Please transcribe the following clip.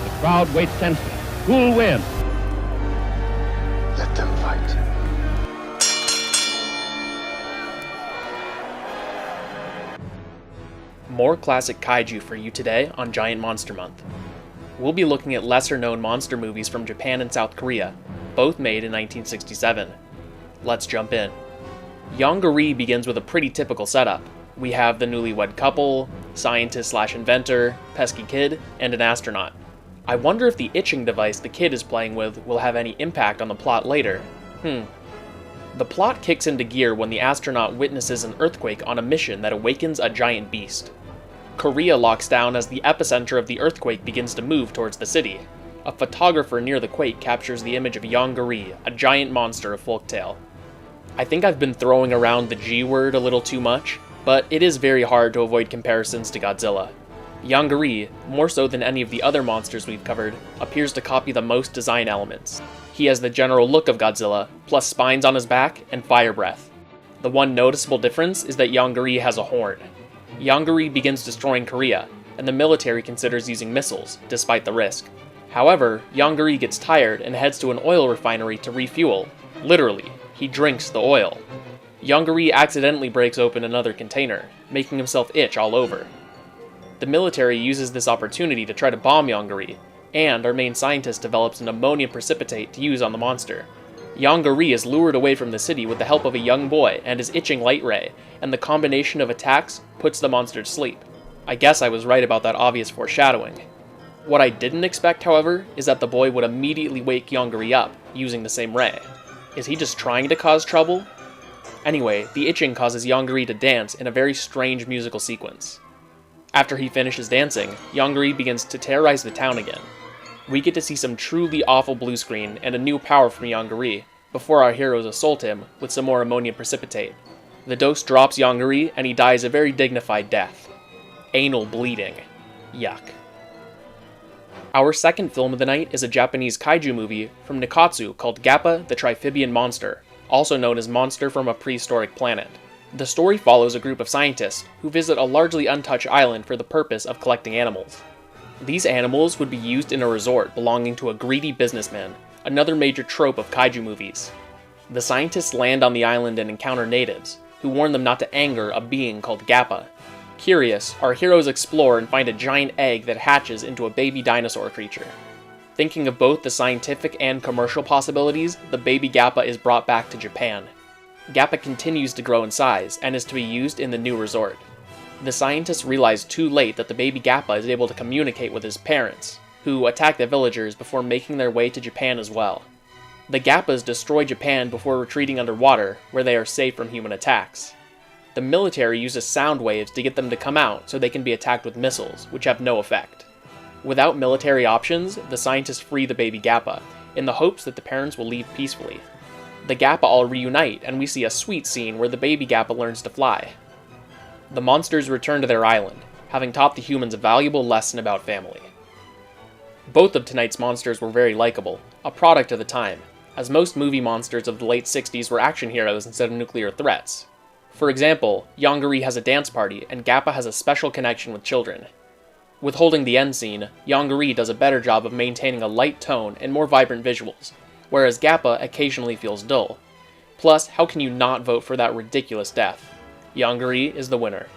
The crowd waits tensely. Who'll win? Let them fight. More classic kaiju for you today on Giant Monster Month. We'll be looking at lesser-known monster movies from Japan and South Korea, both made in 1967. Let's jump in. Yongary begins with a pretty typical setup. We have the newlywed couple, scientist/inventor, pesky kid, and an astronaut. I wonder if the itching device the kid is playing with will have any impact on the plot later. The plot kicks into gear when the astronaut witnesses an earthquake on a mission that awakens a giant beast. Korea locks down as the epicenter of the earthquake begins to move towards the city. A photographer near the quake captures the image of Yongary, a giant monster of folktale. I think I've been throwing around the G word a little too much, but it is very hard to avoid comparisons to Godzilla. Yongary, more so than any of the other monsters we've covered, appears to copy the most design elements. He has the general look of Godzilla, plus spines on his back and fire breath. The one noticeable difference is that Yongary has a horn. Yongary begins destroying Korea, and the military considers using missiles, despite the risk. However, Yongary gets tired and heads to an oil refinery to refuel. Literally, he drinks the oil. Yongary accidentally breaks open another container, making himself itch all over. The military uses this opportunity to try to bomb Yongary, and our main scientist develops an ammonia precipitate to use on the monster. Yongary is lured away from the city with the help of a young boy and his itching light ray, and the combination of attacks puts the monster to sleep. I guess I was right about that obvious foreshadowing. What I didn't expect, however, is that the boy would immediately wake Yongary up, using the same ray. Is he just trying to cause trouble? Anyway, the itching causes Yongary to dance in a very strange musical sequence. After he finishes dancing, Yongary begins to terrorize the town again. We get to see some truly awful blue screen and a new power from Yongary, before our heroes assault him with some more ammonia precipitate. The dose drops Yongary, and he dies a very dignified death. Anal bleeding. Yuck. Our second film of the night is a Japanese kaiju movie from Nikkatsu called Gappa The Triphibian Monster, also known as Monster from a Prehistoric Planet. The story follows a group of scientists who visit a largely untouched island for the purpose of collecting animals. These animals would be used in a resort belonging to a greedy businessman, another major trope of kaiju movies. The scientists land on the island and encounter natives, who warn them not to anger a being called Gappa. Curious, our heroes explore and find a giant egg that hatches into a baby dinosaur creature. Thinking of both the scientific and commercial possibilities, the baby Gappa is brought back to Japan. Gappa continues to grow in size and is to be used in the new resort. The scientists realize too late that the baby Gappa is able to communicate with his parents, who attack the villagers before making their way to Japan as well. The Gappas destroy Japan before retreating underwater, where they are safe from human attacks. The military uses sound waves to get them to come out so they can be attacked with missiles, which have no effect. Without military options, the scientists free the baby Gappa, in the hopes that the parents will leave peacefully. The Gappa all reunite, and we see a sweet scene where the baby Gappa learns to fly. The monsters return to their island, having taught the humans a valuable lesson about family. Both of tonight's monsters were very likable, a product of the time, as most movie monsters of the late 60s were action heroes instead of nuclear threats. For example, Yongary has a dance party, and Gappa has a special connection with children. Withholding the end scene, Yongary does a better job of maintaining a light tone and more vibrant visuals, whereas Gappa occasionally feels dull. Plus, how can you not vote for that ridiculous death? Yongary is the winner.